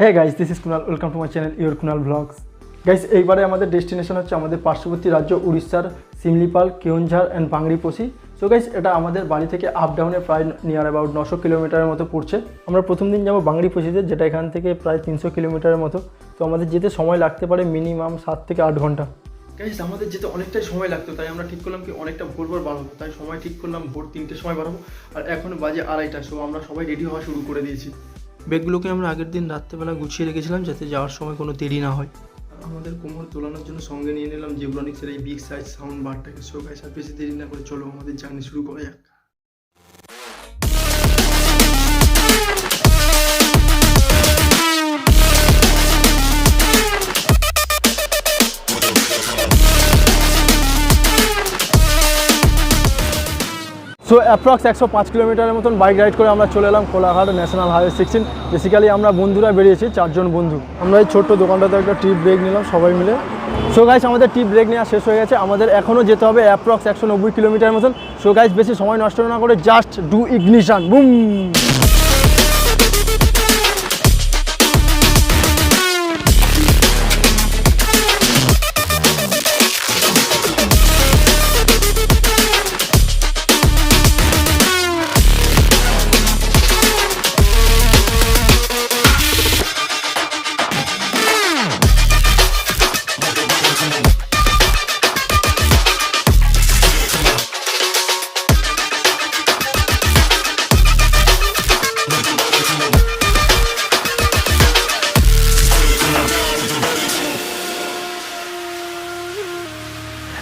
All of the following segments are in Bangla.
Hey guys, this is Kunal, welcome to my channel your Kunal vlogs. Guys, এইবারে আমাদের ডেস্টিনেশন হচ্ছে আমাদের পার্শ্ববর্তী রাজ্য উড়িষ্যার Similipal, Keonjhar and Bangriposi. So guys, এটা আমাদের বাড়ি থেকে আপ ডাউনে প্রায় নিয়ার অ্যাবাউট 900 কিলোমিটারের মতো পড়ছে। আমরা প্রথম দিন যাবো বাংরিপোষিতে, যেটা এখান থেকে প্রায় 300 কিলোমিটারের মতো। তো আমাদের যেতে সময় লাগতে পারে মিনিমাম 7 থেকে 8 ঘন্টা। গাইস, আমাদের যেতে অনেকটাই সময় লাগতো, তাই আমরা ঠিক করলাম কি অনেকটা ভোর বার হবো। তাই সময় ঠিক করলাম ভোর 3টের সময় বাড়াবো, আর এখন বাজে 2:30টা। সো আমরা সবাই রেডি হওয়া শুরু করে দিয়েছি। ব্যাগগুলোকে আমরা আগের দিন রাত্রেবেলা গুছিয়ে রেখেছিলাম যাতে যাওয়ার সময় কোনো দেরি না হয়। আমাদের কোমর তোলানোর জন্য সঙ্গে নিয়ে নিলাম জিব্রনিক্সের এই বিগ সাইজ সাউন্ড বারটাকে। সো গাইস, আর বেশি দেরি না করে চলো আমাদের জার্নি শুরু করা যাক। সো অ্যাপ্রক্স 105 কিলোমিটারের মতন বাইক রাইড করে আমরা চলে এলাম কোলাঘাট ন্যাশনাল হাইওয়ে 16। বেসিক্যালি আমরা বন্ধুরা বেরিয়েছি, 4 জন বন্ধু। আমরা এই ছোট্ট দোকানটাতে একটা টিপ ব্রেক নিলাম সবাই মিলে। সো গাইস, আমাদের টিপ ব্রেক নেওয়া শেষ হয়ে গেছে। আমাদের এখনও যেতে হবে অ্যাপ্রক্স 190 কিলোমিটার মতন। সো গাইস, বেশি সময় নষ্ট না করে just do ignition, broom.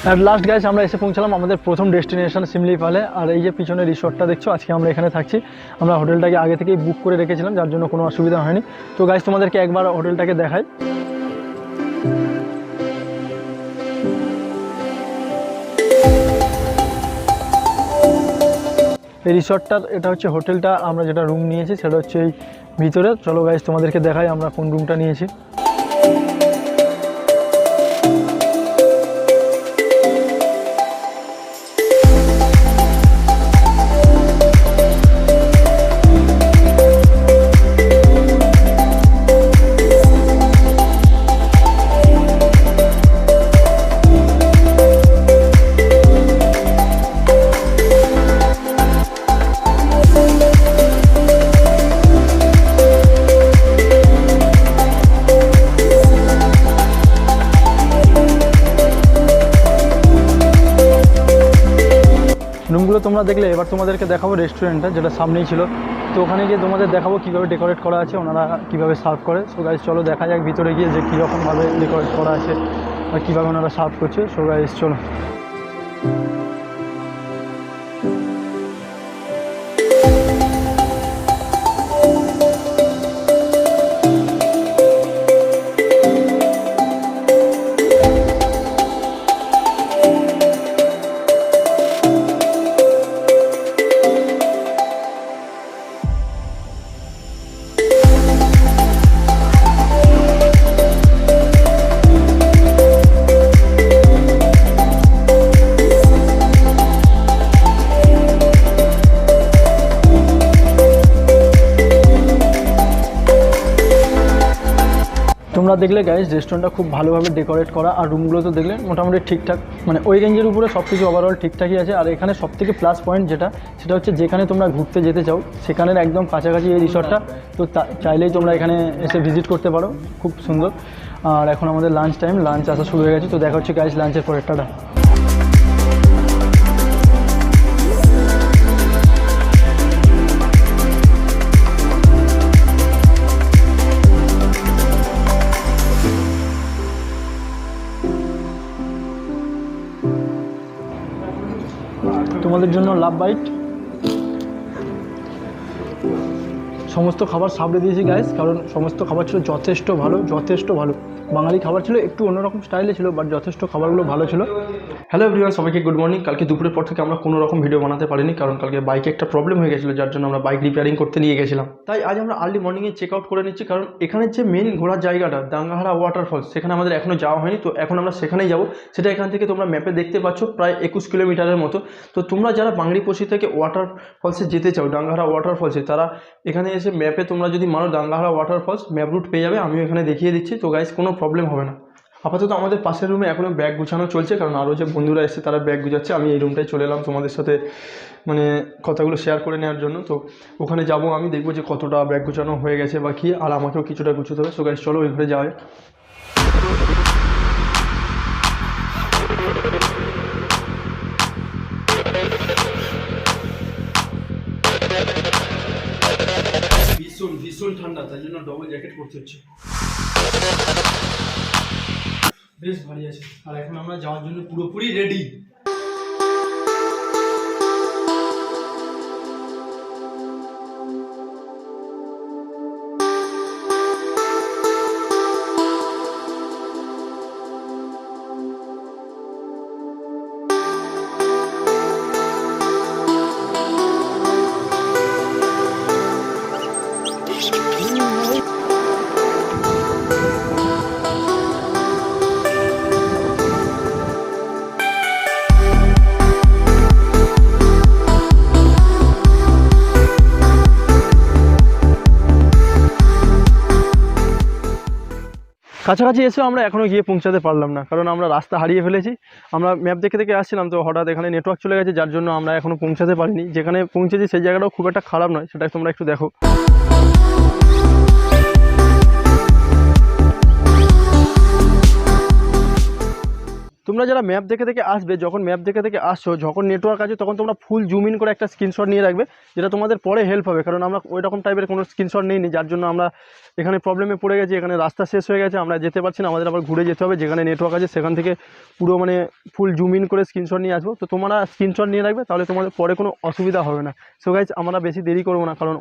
At last guys, আমরা এসে পৌঁছালাম আমাদের প্রথম ডেস্টিনেশন সিমলিপালে। আর এই যে পিছনে রিসর্টটা দেখছো, আজকে আমরা এখানে থাকছি। আমরা হোটেলটাকে আগে থেকেই বুক করে রেখেছিলাম, যার জন্য কোনো অসুবিধা হয়নি। তো গাইস, তোমাদেরকে একবার হোটেলটাকে দেখাই। এই রিসর্টটার এটা হচ্ছে হোটেলটা, আমরা যেটা রুম নিয়েছি সেটা হচ্ছে এই ভিতরে। চলো গাইস, তোমাদেরকে দেখাই আমরা কোন রুমটা নিয়েছি। রুমগুলো তোমরা দেখলে, এবার তোমাদেরকে দেখাবো রেস্টুরেন্টটা, যেটা সামনেই ছিল। তো ওখানে গিয়ে তোমাদের দেখাবো কীভাবে ডেকোরেট করা আছে, ওনারা কীভাবে সার্ভ করে। সো গাইস, চলো দেখা যাক ভিতরে গিয়ে যে কীরকমভাবে ডেকোরেট করা আছে আর কীভাবে ওনারা সার্ভ করছে। সো গাইস, চলো। তোমরা দেখলে গাইস, রেস্টুরেন্টটা খুব ভালোভাবে ডেকোরেট করা, আর রুমগুলো তো দেখলে মোটামুটি ঠিকঠাক, মানে ওই রেঞ্জের উপরে সব কিছু ওভারঅল ঠিকঠাকই আছে। আর এখানে সবথেকে প্লাস পয়েন্ট সেটা হচ্ছে যেখানে তোমরা ঘুরতে যেতে চাও সেখানের একদম কাছাকাছি এই রিসর্টটা। তো চাইলেই তোমরা এখানে এসে ভিজিট করতে পারো, খুব সুন্দর। আর এখন আমাদের লাঞ্চ টাইম, লাঞ্চ আসা শুরু হয়ে গেছে। তো দেখা হচ্ছে গাইস লাঞ্চের পরের টাটা। তোমাদের জন্য লাভ বাইট। সমস্ত খাবার সামনে দিয়েছি গাইস, কারণ সমস্ত খাবার ছিল যথেষ্ট ভালো, যথেষ্ট ভালো। বাঙালি খাবার ছিল, একটু অন্যরকম স্টাইলে ছিল, বাট যথেষ্ট খাবারগুলো ভালো ছিল। হ্যালো এভরিওয়ান, সবাইকে গুড মর্নিং। কালকে দুপুরের পর থেকে আমরা কোনো রকম ভিডিও বানাতে পারিনি, কারণ কালকে বাইকে একটা প্রবলেম হয়ে গেছিলো, যার জন্য আমরা বাইক রিপেয়ারিং করতে নিয়ে গেছিলাম। তাই আজ আমরা আর্লি মর্নিংয়ে চেক আউট করে নিচ্ছি, কারণ এখানে যে মেন ঘোরার জায়গাটা দাঙ্গাহারা ওয়াটারফলস, সেখানে আমাদের এখনও যাওয়া হয়নি। তো এখন আমরা সেখানেই যাবো। সেটা এখান থেকে তোমরা ম্যাপে দেখতে পাচ্ছ, প্রায় 21 কিলোমিটারের মতো। তো তোমরা যারা বাংড়িপোষি থেকে ওয়াটারফলসে যেতে চাও, দাঙ্গাহারা ওয়াটারফলসে, তারা এখানে এসে ম্যাপে তোমরা যদি মারো দাঙ্গাহারা ওয়াটারফলস, ম্যাপ রুট পেয়ে যাবে। আমিও এখানে দেখিয়ে দিচ্ছি। তো গাইস, কোনো প্রবলেম হবে না। আপাতত আমাদের পাশের রুমে এখনও ব্যাগ গুছানো চলছে, কারণ আরও যে বন্ধুরা এসে তারা ব্যাগ গুছাচ্ছে। আমি এই রুমটায় চলে এলাম তোমাদের সাথে মানে কথাগুলো শেয়ার করে নেওয়ার জন্য। তো ওখানে যাব, আমি দেখবো যে কতটা ব্যাগ গুছানো হয়ে গেছে বা কী, আর আমাকেও কিছুটা গুছোতে হবে। সো গাইস, চলো ওই ঘরে যাওয়া। ভীষণ ভীষণ ঠান্ডা, তাই জন্য ডবল জ্যাকেট পরতে হচ্ছে। বেশ ভারী আছে। আর এখন আমরা যাওয়ার জন্য পুরোপুরি রেডি। কাছাকাছি এসেও আমরা এখনও গিয়ে পৌঁছাতে পারলাম না, কারণ আমরা রাস্তা হারিয়ে ফেলেছি। আমরা ম্যাপ দেখে দেখে আসছিলাম, তো হঠাৎ এখানে নেটওয়ার্ক চলে গেছে, যার জন্য আমরা এখনও পৌঁছাতে পারিনি। যেখানে পৌঁছেছি সেই জায়গাটাও খুব একটা খারাপ নয়, সেটা তোমরা একটু দেখো। তোমরা যারা ম্যাপ দেখে দেখে আসবে, যখন ম্যাপ দেখে দেখে আসছো, যখন নেটওয়ার্ক আছে, তখন তোমরা ফুল জুম ইন করে একটা স্ক্রিনশট নিয়ে রাখবে, যেটা তোমাদের পরে হেল্প হবে। কারণ আমরা ওই রকম টাইপের কোনো স্ক্রিনশট নিইনি, যার জন্য আমরা এখানে প্রবলেমে পড়ে গেছি। এখানে রাস্তা শেষ হয়ে গেছে, আমরা যেতে পারছি না, আমাদের আবার ঘুরে যেতে হবে। যেখানে নেটওয়ার্ক আছে সেখান থেকে পুরো মানে ফুল জুম ইন করে স্ক্রিনশট নিয়ে আসবো। তো তোমরা স্ক্রিনশট নিয়ে রাখবে, তাহলে তোমাদের পরে কোনো অসুবিধা হবে না। সো গাইস, আমরা বেশি দেরি করবো না, কারণ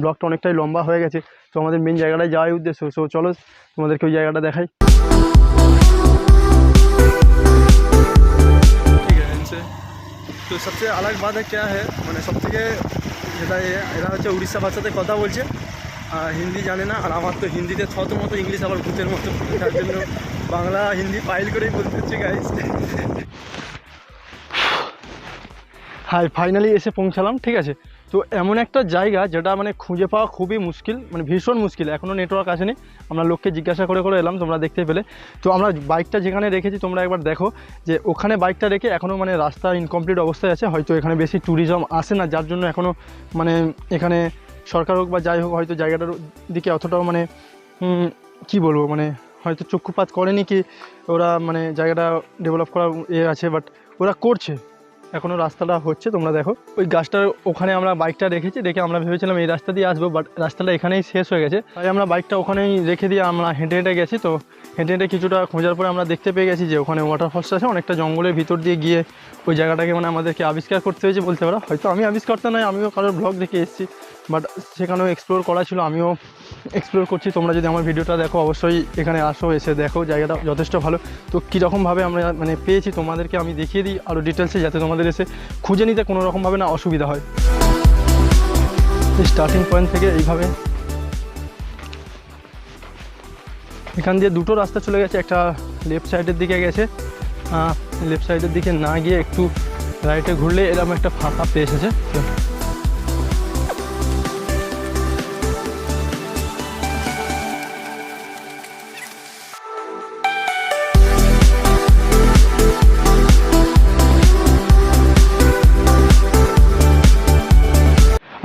ব্লগটা অনেকটাই লম্বা হয়ে গেছে। তো আমাদের মেন জায়গাটায় যাওয়াই উদ্দেশ্য। সো চলো তোমাদেরকে ওই জায়গাটা দেখাই। তো সবচেয়ে আলাদা বাত क्या है মানে সব থেকে যেটা এরা হচ্ছে উড়িষ্যা ভাষাতে কথা বলছে, হিন্দি জানে না। আর আমার তো হিন্দিতে থত মতো, ইংলিশ আবার ভূতের মতো, তার জন্য বাংলা হিন্দি ফাইল করেই বলতে হচ্ছে গাইস। হাই, ফাইনালি এসে পৌঁছালাম, ঠিক আছে। তো এমন একটা জায়গা যেটা মানে খুঁজে পাওয়া খুবই মুশকিল, মানে ভীষণ মুশকিল। এখনও নেটওয়ার্ক আসেনি, আমরা লোককে জিজ্ঞাসা করে করে এলাম, তোমরা দেখতে পেলে। তো আমরা বাইকটা যেখানে রেখেছি তোমরা একবার দেখো, যে ওখানে বাইকটা রেখে এখনও মানে রাস্তা ইনকমপ্লিট অবস্থায় আছে। হয়তো এখানে বেশি ট্যুরিজম আসে না, যার জন্য এখনও মানে এখানে সরকার হোক বা যাই হোক, হয়তো জায়গাটার দিকে অতটাও মানে কী বলবো, মানে হয়তো চক্ষুপাত করেনি, কি ওরা মানে জায়গাটা ডেভেলপ করা আছে, বাট ওরা করছে। এখনও রাস্তাটা হচ্ছে, তোমরা দেখো। ওই গাছটার ওখানে আমরা বাইকটা রেখেছি, রেখে আমরা ভেবেছিলাম এই রাস্তা দিয়ে আসবো, বাট রাস্তাটা এখানেই শেষ হয়ে গেছে। তাই আমরা বাইকটা ওখানেই রেখে দিয়ে আমরা হেঁটে হেঁটে গেছি। তো হেঁটে হেঁটে কিছুটা খোঁজার পরে আমরা দেখতে পেয়ে গেছি যে ওখানে ওয়াটারফলসটা আছে, অনেকটা জঙ্গলের ভিতর দিয়ে গিয়ে ওই জায়গাটাকে মানে আমাদেরকে আবিষ্কার করতে হয়েছে বলতে পারো। হয়তো আমি আবিষ্কারটা নয়, আমিও কারোর ব্লগ দেখে এসেছি, বাট সেখানেও এক্সপ্লোর করা ছিল, আমিও এক্সপ্লোর করছি। তোমরা যদি আমার ভিডিওটা দেখো, অবশ্যই এখানে আসো, এসে দেখো, জায়গাটা যথেষ্ট ভালো। তো কীরকমভাবে আমরা মানে পেয়েছি তোমাদেরকে আমি দেখিয়ে দিই আরও ডিটেলসে, যাতে তোমাদের এসে খুঁজে নিতে কোনো রকমভাবে না অসুবিধা হয়। স্টার্টিং পয়েন্ট থেকে এইভাবে এখান দিয়ে দুটো রাস্তা চলে গেছে, একটা লেফট সাইডের দিকে গেছে, লেফট সাইডের দিকে না গিয়ে একটু রাইটে ঘুরলে এরকম একটা ফাঁকা প্লেস আছে।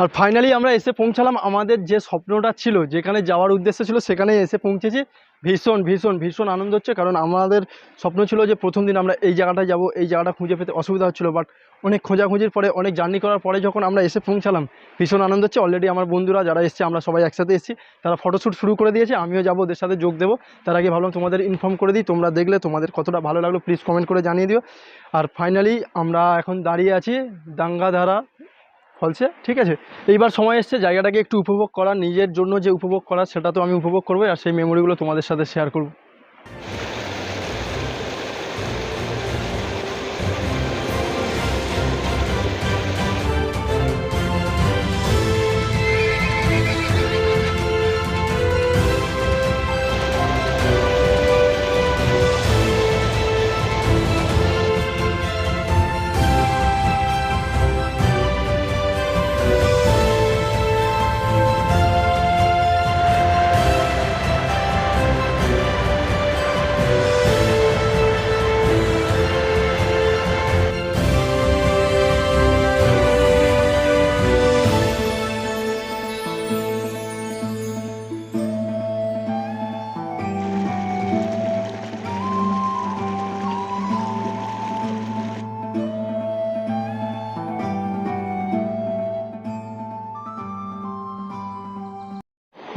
আর ফাইনালি আমরা এসে পৌঁছালাম আমাদের যে স্বপ্নটা ছিল, যেখানে যাওয়ার উদ্দেশ্য ছিল, সেখানে এসে পৌঁছেছি। ভীষণ ভীষণ ভীষণ আনন্দ হচ্ছে, কারণ আমাদের স্বপ্ন ছিল যে প্রথম দিন আমরা এই জায়গাটায় যাব। এই জায়গাটা খুঁজে পেতে অসুবিধা হচ্ছিলো, বাট অনেক খোঁজাখুঁজির পরে, অনেক জার্নি করার পরে যখন আমরা এসে পৌঁছালাম, ভীষণ আনন্দ হচ্ছে। অলরেডি আমার বন্ধুরা যারা এসছে, আমরা সবাই একসাথে এসেছি, তারা ফটোশ্যুট শুরু করে দিয়েছে। আমিও যাবো, ওদের সাথে যোগ দেবো। তার আগে ভাবলাম তোমাদের ইনফর্ম করে দিই। তোমরা দেখলে তোমাদের কতটা ভালো লাগলো প্লিজ কমেন্ট করে জানিয়ে দিও। আর ফাইনালি আমরা এখন দাঁড়িয়ে আছি দাঙ্গাধারা ফলসে, ঠিক আছে। এইবার সময় এসছে জায়গাটাকে একটু উপভোগ করার, নিজের জন্য যে উপভোগ করার, সেটা তো আমি উপভোগ করবো, আর সেই মেমোরিগুলো তোমাদের সাথে শেয়ার করব।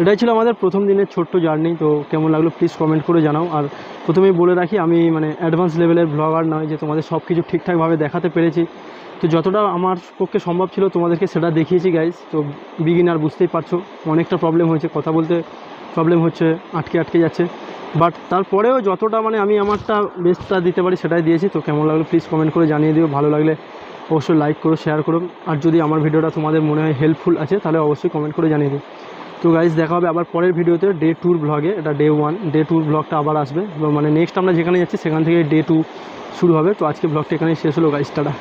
এটাই ছিল আমাদের প্রথম দিনের ছোট্ট জার্নি। তো কেমন লাগলো প্লিজ কমেন্ট করে জানাও। আর প্রথমেই বলে রাখি, আমি মানে অ্যাডভান্স লেভেলের ব্লগার নয় যে তোমাদের সব কিছু ঠিকঠাকভাবে দেখাতে পেরেছি। তো যতটা আমার পক্ষে সম্ভব ছিল তোমাদেরকে সেটা দেখিয়েছি গাইজ। তো বিগিনার বুঝতেই পারছো, অনেকটা প্রবলেম হয়েছে, কথা বলতে প্রবলেম হচ্ছে, আটকে যাচ্ছে। বাট তারপরেও যতটা মানে আমি আমারটা বেস্টটা দিতে পারি সেটাই দিয়েছি। তো কেমন লাগলো প্লিজ কমেন্ট করে জানিয়ে দিও। ভালো লাগলে অবশ্যই লাইক করো, শেয়ার করো। আর যদি আমার ভিডিওটা তোমাদের মনে হয় হেল্পফুল আছে তাহলে অবশ্যই কমেন্ট করে জানিয়ে দিও। তো গাইজ দেখা হবে আবার পরের ভিডিওতে ডে 2 ব্লগে। এটা ডে 1, ডে 2 ব্লগটা আবার আসবে। মানে নেক্সট আমরা যেখানে যাচ্ছি সেখান থেকে ডে 2 শুরু হবে। তো আজকে ব্লগটা এখানেই শেষ হলো গাইজ, টাটা।